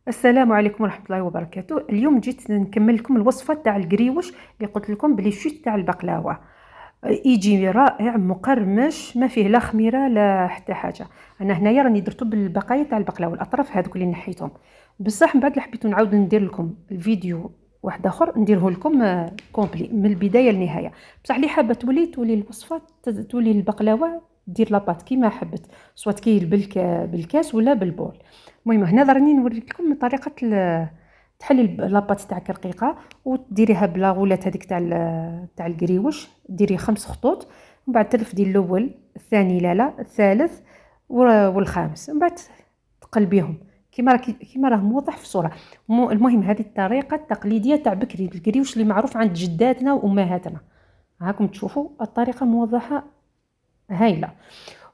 السلام عليكم ورحمة الله وبركاته. اليوم جيت نكمل لكم الوصفة تاع القريوش اللي قلت لكم بلي شوت تاع البقلاوة. يجي رائع مقرمش، ما فيه لا خميرة لا حتى حاجة. انا هنايا راني درتو بالبقايا تاع البقلاوة، الاطراف هذوك اللي نحيتهم. بصح من بعد حبيت نعاود ندير لكم الفيديو واحد اخر نديره لكم كومبلي من البداية للنهاية. بصح اللي حابة تولي الوصفة تولي البقلاوة دير لاباط كيما حبت، سواء كيل بالكاس ولا بالبول. المهم هنا راني نوري لكم طريقه تحلي لاباط تاعك رقيقه وتديريها بلا غولات هذيك تاع القريوش. ديري 5 خطوط، من بعد ترفدي الاول الثاني لا الثالث والخامس، من بعد تقلبيهم كيما راه موضح في الصوره. المهم هذه الطريقه التقليديه تاع بكري القريوش اللي معروف عند جداتنا وامهاتنا. هاكم تشوفوا الطريقه موضحه هايله.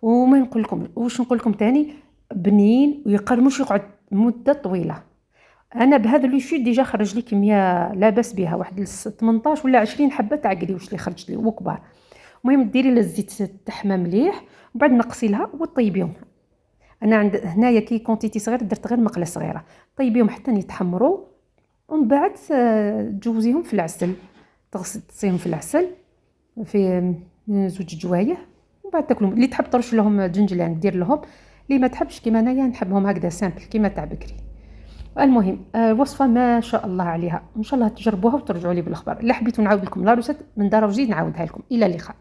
وما نقول لكم واش نقول لكم تاني، بنين ويقرمش يقعد مده طويله. انا بهذا لو شو ديجا خرج لي كميه لا باس بها، واحد 18 ولا 20 حبه تاع قريوش اللي خرج لي وكبار. المهم ديري لها الزيت تحمى مليح، وبعد نقصي لها وطيبيهم. انا عند هنايا كي كونتيتي صغير درت غير مقله صغيره، طيبيهم حتى يتحمروا، ومن بعد تجوزيهم في العسل، تصيهم في العسل في زوج جوايه، ومن بعد تاكلهم. اللي تحب ترش لهم جنجلان دير لهم، اللي ما تحبش كيما انايا نحبهم هكذا سامبل كيما تاع بكري. المهم وصفه ما شاء الله عليها، ان شاء الله تجربوها وترجعوا لي بالاخبار. الا حبيتوا نعاود لكم لا روسيت من دار وجديد نعاودها لكم. الى اللقاء.